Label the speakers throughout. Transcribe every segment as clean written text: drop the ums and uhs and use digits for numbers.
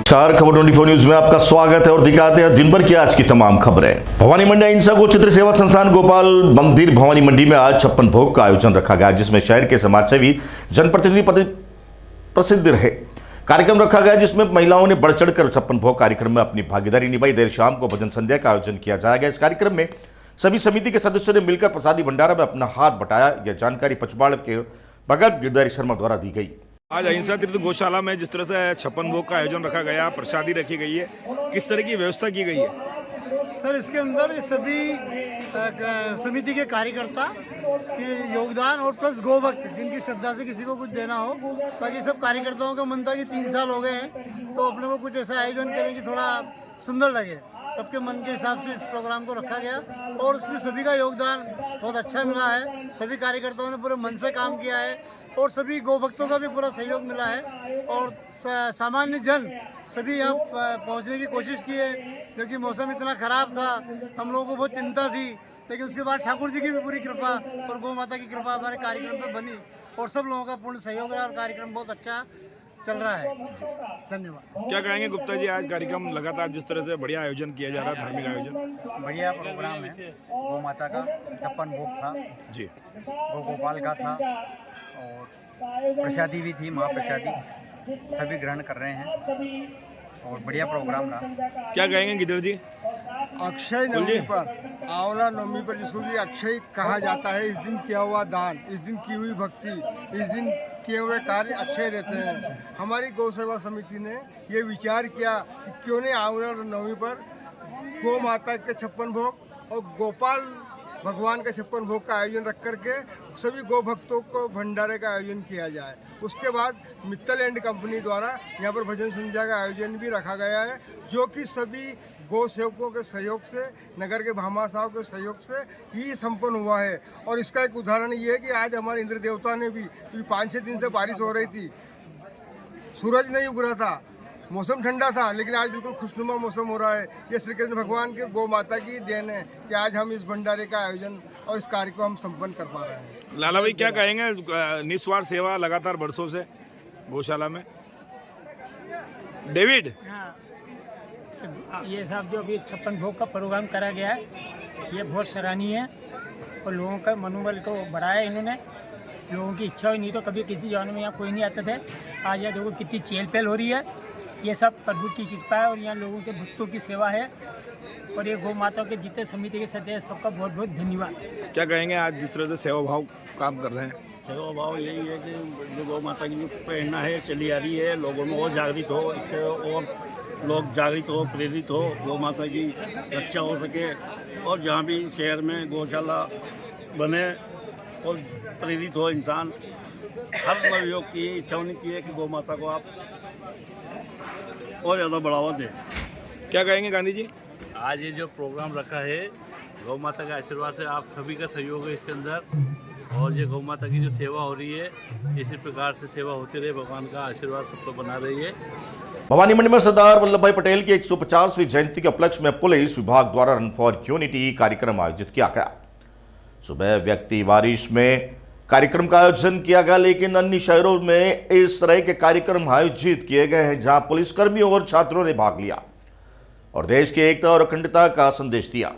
Speaker 1: नमस्कार, खबर 24 न्यूज में आपका स्वागत है और दिखाते हैं दिन भर की आज की तमाम खबरें। भवानी मंडी अहिंसा गो चित्र सेवा संस्थान गोपाल मंदिर भवानी मंडी में आज 56 भोग का आयोजन रखा गया, जिसमें शहर के समाजसेवी जनप्रतिनिधि प्रसिद्ध रहे। कार्यक्रम रखा गया जिसमें महिलाओं ने बढ़ चढ़कर 56 भोग कार्यक्रम में अपनी भागीदारी निभाई। देर शाम को भजन संध्या का आयोजन किया जाएगा। इस कार्यक्रम में सभी समिति के सदस्यों ने मिलकर प्रसादी भंडारा में अपना हाथ बटाया। यह जानकारी पचवाड़ के भगत गिरधारी शर्मा द्वारा दी गई।
Speaker 2: आज अहिंसा तीर्थ गौशाला में जिस तरह से 56 भोग का आयोजन रखा गया, प्रसादी रखी गई है, किस तरह की व्यवस्था की गई है?
Speaker 3: सर, इसके अंदर सभी समिति के कार्यकर्ता के योगदान और प्लस गोभक्त जिनकी श्रद्धा से किसी को कुछ देना हो। बाकी सब कार्यकर्ताओं का मन था कि 3 साल हो गए हैं तो अपने को कुछ ऐसा आयोजन करें कि थोड़ा सुंदर लगे। सबके मन के हिसाब से इस प्रोग्राम को रखा गया और उसमें सभी का योगदान बहुत अच्छा मिला है। सभी कार्यकर्ताओं ने पूरे मन से काम किया है और सभी गोभक्तों का भी पूरा सहयोग मिला है और सामान्य जन सभी यहाँ पहुँचने की कोशिश की है, क्योंकि मौसम इतना ख़राब था, हम लोगों को बहुत चिंता थी, लेकिन उसके बाद ठाकुर जी की भी पूरी कृपा और गौ माता की कृपा हमारे कार्यक्रम पर बनी और सब लोगों का पूर्ण सहयोग रहा और कार्यक्रम बहुत अच्छा चल रहा है। धन्यवाद।
Speaker 2: क्या कहेंगे गुप्ता जी, आज कार्यक्रम लगातार जिस तरह से बढ़िया आयोजन किया जा रहा है, धार्मिक आयोजन
Speaker 4: बढ़िया प्रोग्राम है। गौ माता का 56 भोग था
Speaker 2: जी,
Speaker 4: गो गोपाल का था और प्रसादी भी थी, महाप्रसादी सभी ग्रहण कर रहे हैं और बढ़िया प्रोग्राम रहा।
Speaker 2: क्या कहेंगे गिदर जी?
Speaker 5: अक्षय नवमी पर, आंवला नवमी पर जिसको कि अक्षय कहा जाता है, इस दिन किया हुआ दान, इस दिन की हुई भक्ति, इस दिन किए हुए कार्य अक्षय रहते हैं। हमारी गौ सेवा समिति ने ये विचार किया कि क्यों नहीं आंवला नवमी पर गौ माता के 56 भोग और गोपाल भगवान के 56 भोग का आयोजन रख करके सभी गौ भक्तों को भंडारे का आयोजन किया जाए। उसके बाद मित्तल एंड कंपनी द्वारा यहाँ पर भजन संध्या का आयोजन भी रखा गया है, जो कि सभी गौ सेवकों के सहयोग से, नगर के भामाशाहों के सहयोग से ही संपन्न हुआ है। और इसका एक उदाहरण ये है कि आज हमारे इंद्र देवता ने भी 5-6 दिन से बारिश हो रही थी, सूरज नहीं उग रहा था, मौसम ठंडा था, लेकिन आज बिल्कुल खुशनुमा मौसम हो रहा है। ये श्री कृष्ण भगवान के गौ माता की देन है कि आज हम इस भंडारे का आयोजन और इस कार्य को हम संपन्न कर पा रहे हैं।
Speaker 2: लाला भाई, क्या कहेंगे, निस्वार्थ सेवा लगातार वर्षों से गौशाला में? डेविड,
Speaker 6: ये सब जो अभी 56 भोग का प्रोग्राम करा गया है, ये बहुत सराहनीय है और लोगों का मनोबल को बढ़ाया इन्होंने। लोगों की इच्छा हुई, नहीं तो कभी किसी जमाने में यहाँ कोई नहीं आते थे। आज यहाँ देखो कितनी चहल पहल हो रही है। ये सब प्रभु की कृपा है और यहाँ लोगों के भक्तों की सेवा है और ये गौ माता के जितने समिति के सदस्य सबका बहुत बहुत धन्यवाद।
Speaker 2: क्या कहेंगे, आज जिस तरह से सेवा भाव काम कर रहे हैं?
Speaker 7: सेवा भाव यही है कि जो गौ माता की जो प्रेरणा है चली आ रही है, लोगों में और जागृत हो, इससे और लोग जागृत हो, प्रेरित हो, गौ माता की रक्षा हो सके और जहाँ भी शहर में गौशाला बने और प्रेरित हो इंसान। हर नवयुवक की इच्छा होनी चाहिए कि गौ माता को आप और ज़्यादा बढ़ावा दें।
Speaker 2: क्या कहेंगे गांधी जी?
Speaker 8: आज ये जो प्रोग्राम रखा है, गौ माता के आशीर्वाद से आप सभी का सहयोग है इसके अंदर और ये गौ माता की जो सेवा हो रही है, इसी प्रकार से सेवा होती रहे, भगवान का आशीर्वाद सबको बना रही है।
Speaker 1: भवानी मंडी में सरदार वल्लभ भाई पटेल की 150वीं जयंती के उपलक्ष्य में पुलिस विभाग द्वारा रन फॉर यूनिटी कार्यक्रम आयोजित किया गया। सुबह व्यक्ति बारिश में कार्यक्रम का आयोजन किया गया, लेकिन अन्य शहरों में इस तरह के कार्यक्रम आयोजित किए गए हैं जहां पुलिसकर्मियों और छात्रों ने भाग लिया और देश की एकता और अखंडता का संदेश दिया।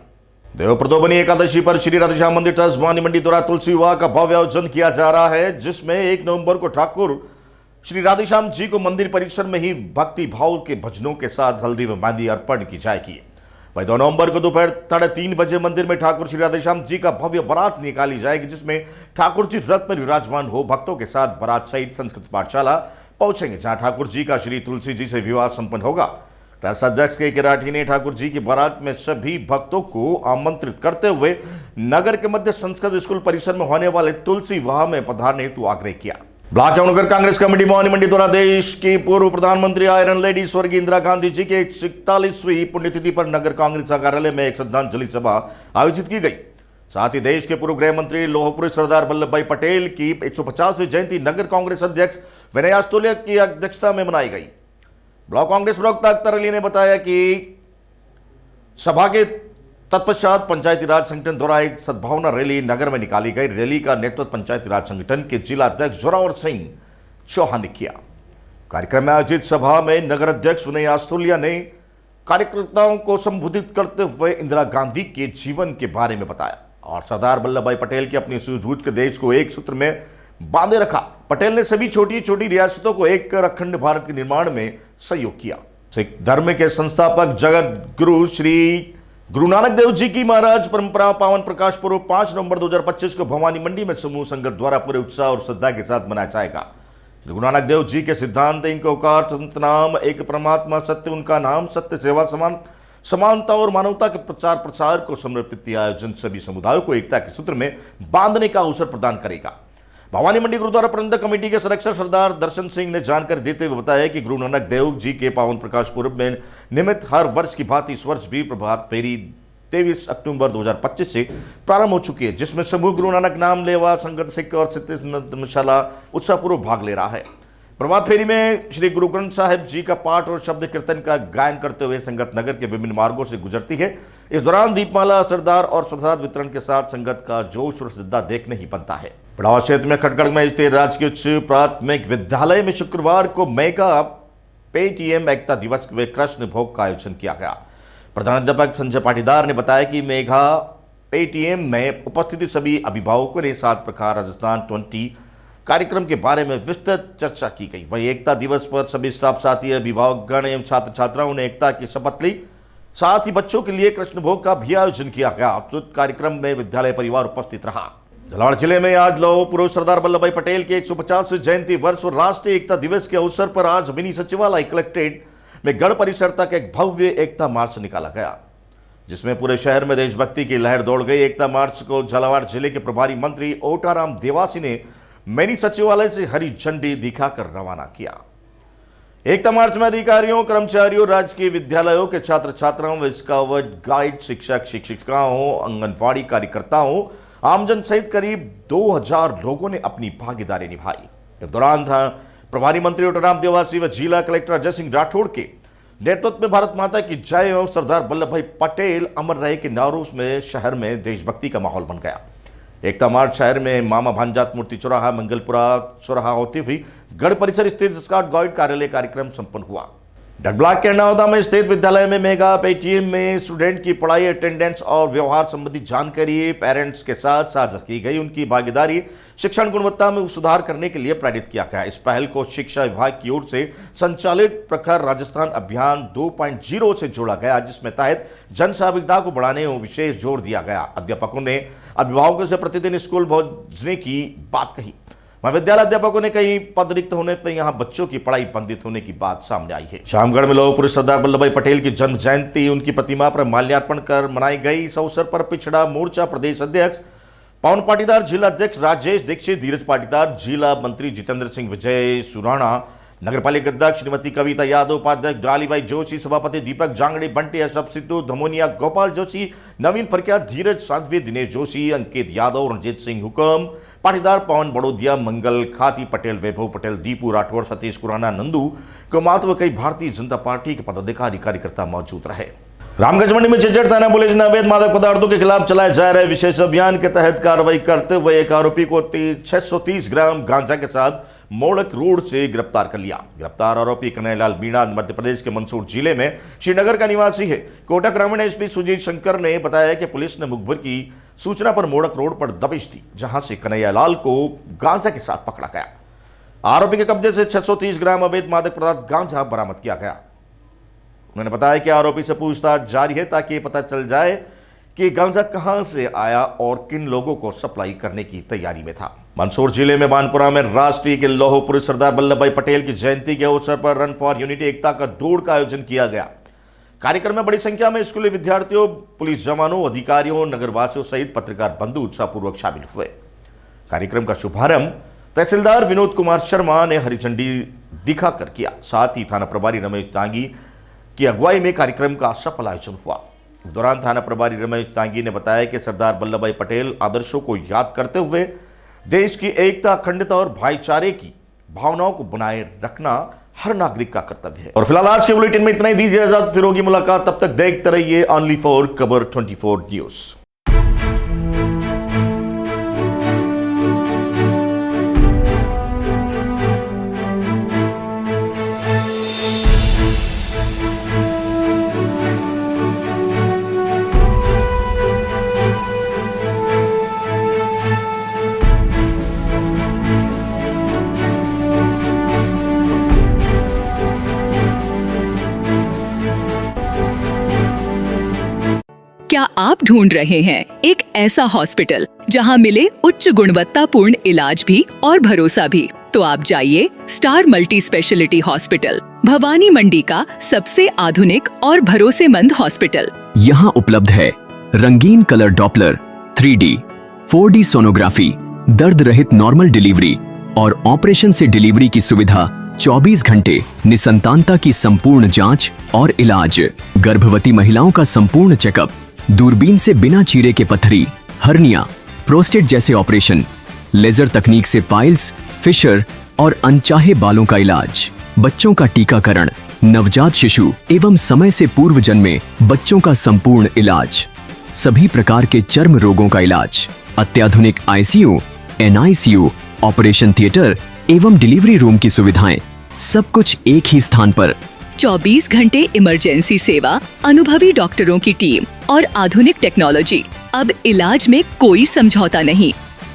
Speaker 1: देव प्रदोबनी एकादशी पर श्री राधेश्याम मंदिर ट्रस्ट भवानी मंडी द्वारा तुलसी विवाह का भव्य आयोजन किया जा रहा है, जिसमें 1 नवंबर को ठाकुर श्री राधेश्याम जी को मंदिर परिसर में ही भक्ति भाव के भजनों के साथ हल्दी व मेहंदी अर्पण की जाएगी। वही 2 नवंबर को दोपहर 3:30 बजे मंदिर में ठाकुर श्री राधेश्याम जी का भव्य बारात निकाली जाएगी, जिसमें ठाकुर जी रथ में विराजमान हो भक्तों के साथ बारात सहित संस्कृत पाठशाला पहुंचेंगे, जहां ठाकुर जी का श्री तुलसी जी से विवाह संपन्न होगा। ट्रस्ट अध्यक्ष के किराठी ने ठाकुर जी की बारात में सभी भक्तों को आमंत्रित करते हुए नगर के मध्य संस्कृत स्कूल परिसर में होने वाले तुलसी विवाह में पधारने हेतु आग्रह किया। ब्लॉक एवं नगर कांग्रेस कमेटी भवानी मंडी द्वारा देश की पूर्व प्रधानमंत्री आयरन लेडी स्वर्गीय इंदिरा गांधी जी के 41वीं पुण्यतिथि पर नगर कांग्रेस कार्यालय में एक श्रद्धांजलि सभा आयोजित की गई। साथ ही देश के पूर्व गृह मंत्री लौह पुरुष सरदार वल्लभ भाई पटेल की 150वीं जयंती नगर कांग्रेस अध्यक्ष विनय आस्तोलिया की अध्यक्षता में मनाई गई। ब्लॉक कांग्रेस प्रवक्ता अख्तर अली ने बताया कि सभा के तत्पश्चात पंचायती राज संगठन द्वारा एक सद्भावना रैली नगर में निकाली गई। रैली का नेतृत्व पंचायती राज संगठन के जिला अध्यक्ष जोरावर सिंह चौहान ने किया। कार्यक्रम में आयोजित सभा में नगर अध्यक्ष विनय आस्तोलिया ने कार्यकर्ताओं को संबोधित करते हुए इंदिरा गांधी के जीवन के बारे में बताया और सरदार वल्लभ भाई पटेल की अपनी सूझबूझ के देश को एक सूत्र में बांधे रखा। पटेल ने सभी छोटी छोटी रियासतों को एक कर अखंड भारत के निर्माण में सहयोग किया। सिख धर्म के संस्थापक जगत गुरु श्री गुरु नानक देव जी की महाराज परंपरा पावन प्रकाश पर्व 5 नवंबर 2025 को भवानी मंडी में समूह संगत द्वारा पूरे उत्साह और श्रद्धा के साथ मनाया जाएगा। श्री गुरु नानक देव जी के सिद्धांत इनका ओकार संत नाम एक परमात्मा सत्य उनका नाम सत्य सेवा समानता और मानवता के प्रचार प्रसार को समर्पित यह आयोजन सभी समुदायों को एकता के सूत्र में बांधने का अवसर प्रदान करेगा। भवानी मंडी गुरुद्वारा प्रबंधक कमेटी के सदस्य सरदार दर्शन सिंह ने जानकारी देते हुए बताया कि गुरु नानक देव जी के पावन प्रकाश पर्व में निमित्त हर वर्ष की भांति इस वर्ष भी प्रभात फेरी 23 अक्टूबर 2025 से प्रारंभ हो चुकी है, जिसमें समूह गुरु नानक नाम लेवा संगत सिख और सिद्ध धर्मशाला उत्साहपूर्वक भाग ले रहा है। प्रभात फेरी में श्री गुरु ग्रंथ साहिब जी का पाठ और शब्द कीर्तन का गायन करते हुए संगत नगर के विभिन्न मार्गों से गुजरती है। इस दौरान दीपमाला सरदार और प्रसाद वितरण के साथ संगत का जोश और श्रद्धा देखने ही बनता है। बढ़ावा क्षेत्र में खटगढ़ में स्थित राजकीय उच्च प्राथमिक विद्यालय में शुक्रवार को मेगा पेटीएम एकता दिवस व कृष्ण भोग का आयोजन किया गया। प्रधानाध्यापक संजय पाटीदार ने बताया कि मेगा पेटीएम में उपस्थित सभी अभिभावकों ने 7 प्रकार राजस्थान 20 कार्यक्रम के बारे में विस्तृत चर्चा की गई। वही एकता दिवस पर सभी स्टाफ साथी अभिभावकगण एवं छात्र छात्राओं ने एकता की शपथ ली। साथ ही बच्चों के लिए कृष्ण भोग का भी आयोजन किया गया। उक्त कार्यक्रम में विद्यालय परिवार उपस्थित रहा। झालावाड़ जिले में आज लौह पुरुष सरदार वल्लभ भाई पटेल के 150वें जयंती वर्ष और राष्ट्रीय एकता दिवस के अवसर पर आज मिनी सचिवालय कलेक्ट्रेट में गढ़ परिसर तक एक भव्य एकता मार्च निकाला गया, जिसमें पूरे शहर में देशभक्ति की लहर दौड़ गई। एकता मार्च को झालावाड़ जिले के प्रभारी मंत्री ओटाराम देवासी ने मिनी सचिवालय से हरी झंडी दिखाकर रवाना किया। एकता मार्च में अधिकारियों, कर्मचारियों, राजकीय विद्यालयों के छात्र छात्राओं, स्काउट गाइड, शिक्षक शिक्षिकाओं, आंगनबाड़ी कार्यकर्ताओं, आमजन सहित करीब 2000 लोगों ने अपनी भागीदारी निभाई। इस दौरान था प्रभारी मंत्री ओटाराम देवासी व जिला कलेक्टर अजय सिंह राठौड़ के नेतृत्व में भारत माता की जय एवं सरदार वल्लभ भाई पटेल अमर रहे के नारों में शहर में देशभक्ति का माहौल बन गया। एकता मार्च शहर में मामा भांजात मूर्ति चौराहा, मंगलपुरा चौराहा होती हुई गढ़ परिसर स्थित स्काउट गाइड कार्यालय कार्यक्रम संपन्न हुआ। डग ब्लॉक के अर्नावदा में स्थित विद्यालय में मेगा पेटीएम में स्टूडेंट की पढ़ाई, अटेंडेंस और व्यवहार संबंधी जानकारी पेरेंट्स के साथ साझा की गई। उनकी भागीदारी शिक्षण गुणवत्ता में सुधार करने के लिए प्रेरित किया गया। इस पहल को शिक्षा विभाग की ओर से संचालित प्रखर राजस्थान अभियान 2.0 से जोड़ा गया, जिसमें तहत जन सहभागिता को बढ़ाने और विशेष जोर दिया गया। अध्यापकों ने अभिभावकों से प्रतिदिन स्कूल पहुंचने की बात कही। महाविद्यालय अध्यापकों ने कई पद रिक्त होने पर यहां बच्चों की पढ़ाई बंधित होने की बात सामने आई है। शामगढ़ में लौह पुरुष सरदार वल्लभ भाई पटेल की जन्म जयंती उनकी प्रतिमा पर माल्यार्पण कर मनाई गई। इस अवसर पर पिछड़ा मोर्चा प्रदेश अध्यक्ष पवन पाटीदार, जिला अध्यक्ष राजेश दीक्षित, धीरज पाटीदार, जिला मंत्री जितेंद्र सिंह, विजय सुराणा, नगरपालिका अध्यक्ष श्रीमती कविता यादव, उपाध्यक्ष डालीबाई जोशी, सभापति दीपक जांगड़े, बंटी अशरफ सिद्धू, धमोनिया गोपाल जोशी, नवीन फरकिया, धीरज साध्वी, दिनेश जोशी, अंकित यादव, रणजीत सिंह हुकम पाटीदार, पवन बड़ोदिया, मंगल खाती पटेल, वैभव पटेल, दीपू राठौर, सतीश कुराना, नंदू कुमात व कई भारतीय जनता पार्टी के पदाधिकारी कार्यकर्ता मौजूद रहे। रामगंज मंडी में झज्जर थाना पुलिस ने अवैध मादक पदार्थों के खिलाफ चलाए जा रहे विशेष अभियान के तहत कार्रवाई करते हुए एक आरोपी को 630 ग्राम गांजा के साथ मोड़क रोड से गिरफ्तार कर लिया। गिरफ्तार आरोपी कन्हैयालाल मीणा मध्य प्रदेश के मंदसौर जिले में श्रीनगर का निवासी है। कोटा ग्रामीण एसपी सुजीत शंकर ने बताया कि पुलिस ने मुखबिर की सूचना पर मोड़क रोड पर दबिश दी, जहां से कन्हैयालाल को गांजा के साथ पकड़ा गया। आरोपी के कब्जे से 630 ग्राम अवैध मादक पदार्थ गांजा बरामद किया गया। उन्होंने बताया कि आरोपी से पूछताछ जारी है ताकि पता चल जाए कि गांजा कहां से आया और किन लोगों को सप्लाई करने की तैयारी में था। मंदसौर जिले में बानपुरा में राष्ट्रीय के लौह पुरुष सरदार वल्लभ भाई पटेल की जयंती के अवसर पर रन फॉर यूनिटी एकता का दौड़ का आयोजन किया गया। कार्यक्रम में बड़ी संख्या में स्कूली विद्यार्थियों, पुलिस जवानों, अधिकारियों, नगरवासियों सहित पत्रकार बंधु उत्साहपूर्वक शामिल हुए। कार्यक्रम का शुभारंभ तहसीलदार विनोद कुमार शर्मा ने हरी झंडी दिखाकर किया। साथ ही थाना प्रभारी रमेश तांगी की अगुवाई में कार्यक्रम का सफल आयोजन हुआ। इस दौरान थाना प्रभारी रमेश तांगी ने बताया कि सरदार वल्लभ भाई पटेल आदर्शों को याद करते हुए देश की एकता, अखंडता और भाईचारे की भावनाओं को बनाए रखना हर नागरिक का कर्तव्य है। और फिलहाल आज के बुलेटिन में इतना ही। दीजिए इजाजत, फिर होगी मुलाकात। तब तक देखते रहिए ओनली फॉर खबर 24 न्यूज।
Speaker 9: क्या आप ढूंढ रहे हैं एक ऐसा हॉस्पिटल जहां मिले उच्च गुणवत्तापूर्ण इलाज भी और भरोसा भी? तो आप जाइए star multi speciality hospital, Bhawani Mandi का सबसे आधुनिक और भरोसेमंद हॉस्पिटल।
Speaker 10: यहाँ उपलब्ध है रंगीन colour Doppler, 3D, 4D sonography, दर्द रहित नॉर्मल डिलीवरी और ऑपरेशन से डिलीवरी की सुविधा, 24 घंटे निसंतानता की संपूर्ण जांच और इलाज, गर्भवती महिलाओं का संपूर्ण चेकअप, दूरबीन से बिना चीरे के पथरी, हर्निया, प्रोस्टेट जैसे ऑपरेशन, लेजर तकनीक से पाइल्स, फिशर और अनचाहे बालों का इलाज, बच्चों का टीकाकरण, नवजात शिशु एवं समय से पूर्व जन्मे बच्चों का संपूर्ण इलाज, सभी प्रकार के चर्म रोगों का इलाज, अत्याधुनिक ICU, NICU, ऑपरेशन थिएटर एवं डिलीवरी रूम की सुविधाएं, सब कुछ एक ही स्थान पर।
Speaker 9: 24 घंटे इमरजेंसी सेवा, अनुभवी डॉक्टरों की टीम और आधुनिक टेक्नोलॉजी। अब इलाज में कोई समझौता नहीं।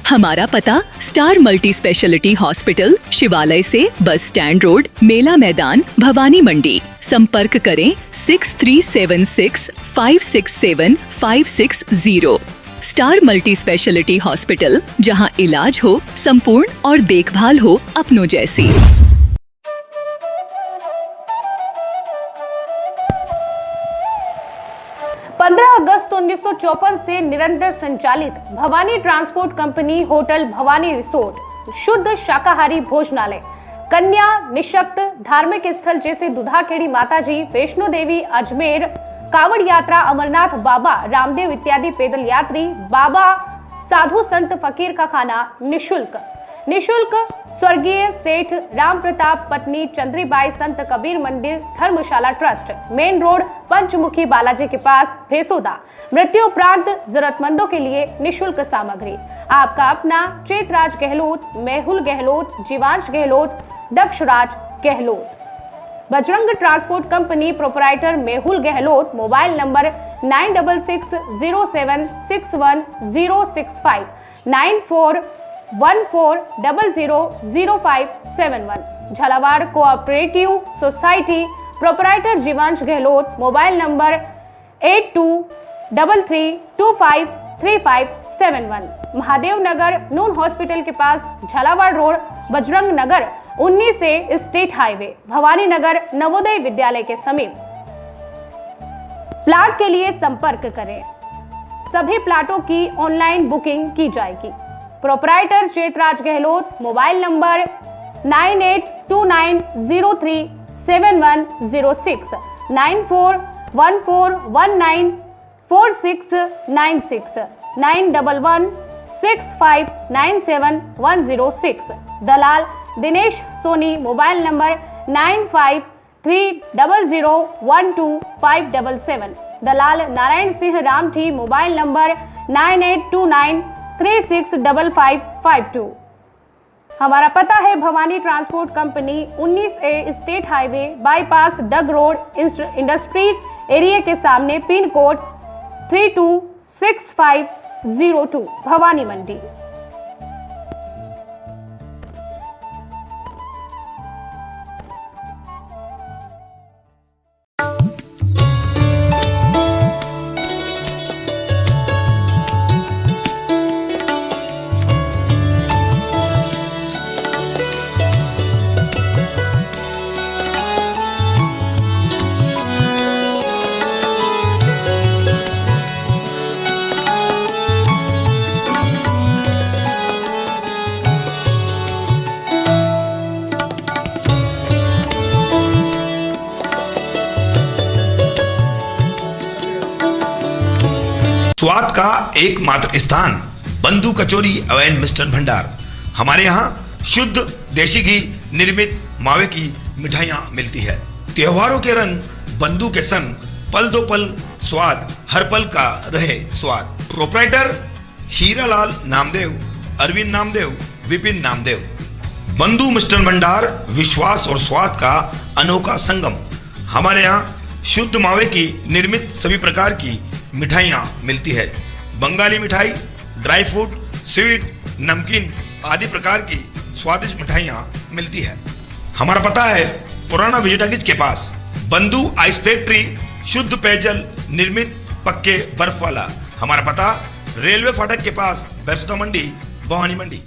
Speaker 9: हमारा पता स्टार मल्टी स्पेशलिटी हॉस्पिटल, शिवालय से बस स्टैंड रोड, मेला मैदान, भवानी मंडी। संपर्क करें 6376 567 560। स्टार मल्टी स्पेशलिटी हॉस्पिटल, जहां इलाज हो संपूर्ण और देखभाल हो अपनों जैसी।
Speaker 11: 15 अगस्त 1954 से निरंतर संचालित Bhavani transport company hotel Bhavani resort, शुद्ध शाकाहारी भोजनालय, कन्या निशक्त धार्मिक स्थल जैसे दुधाखेड़ी माताजी, वैष्णो देवी, अजमेर, कावड़ यात्रा, अमरनाथ बाबा, रामदेव इत्यादि पैदल यात्री, बाबा, साधु संत फकीर का खाना निशुल्क स्वर्गीय सेठ राम प्रताप पत्नी चंद्रीबाई संत कबीर मंदिर धर्मशाला ट्रस्ट, मेन रोड, पंचमुखी बालाजी के पास, भेसोदा। मृत्यु उपरांत जरूरतमंदों के लिए निशुल्क सामग्री। आपका अपना Chetraj Gehlot, Mehul Gehlot, Jeevansh Gehlot, Dakshraj Gehlot. Bajrang transport company proprietor Mehul Gehlot, mobile number 9660761065 9414000571। Jhalawar cooperative society proprietor Jeevansh Gehlot, mobile number 8233253571। Mahadev Nagar Noon hospital के पास, झालावाड़ रोड, बजरंग नगर 19 से स्टेट हाईवे, भवानी नगर नवोदय विद्यालय के समीप। प्लाट के लिए संपर्क करें। सभी प्लाटों की ऑनलाइन बुकिंग की जाएगी। Proprietor Chetraj Gehlot, mobile number 9829037106 9414194696 9116597106। दलाल दिनेश सोनी, मोबाइल नंबर 9530012577। दलाल नारायण सिंह रामठी, मोबाइल नंबर 9829365552। हमारा पता है Bhawani transport company 19A state highway bypass Dag road, industries area के सामने, पिन कोड 326502, भवानी मंडी।
Speaker 2: स्वाद का एकमात्र स्थान बंधु कचौरी एवं मिष्ठान भंडार। हमारे यहाँ शुद्ध देसी घी निर्मित मावे की मिठाइयाँ मिलती है। त्योहारों के रंग बंधु के संग, पल दो पल स्वाद, हर पल का रहे स्वाद। प्रोपराइटर हीरालाल नामदेव, अरविंद नामदेव, विपिन नामदेव। बंधु मिष्ठान भंडार विश्वास और स्वाद का अनोखा संगम। हमारे यहाँ शुद्ध मावे की निर्मित सभी प्रकार की मिठाइयाँ मिलती है। बंगाली मिठाई, ड्राई फ्रूट, स्वीट, नमकीन आदि प्रकार की स्वादिष्ट मिठाइयाँ मिलती है। हमारा पता है पुराना विजय टाकीज के पास, बंधु आइस फैक्ट्री, शुद्ध पेयजल निर्मित पक्के बर्फ वाला। हमारा पता रेलवे फाटक के पास बैसुदा मंडी, भवानी मंडी।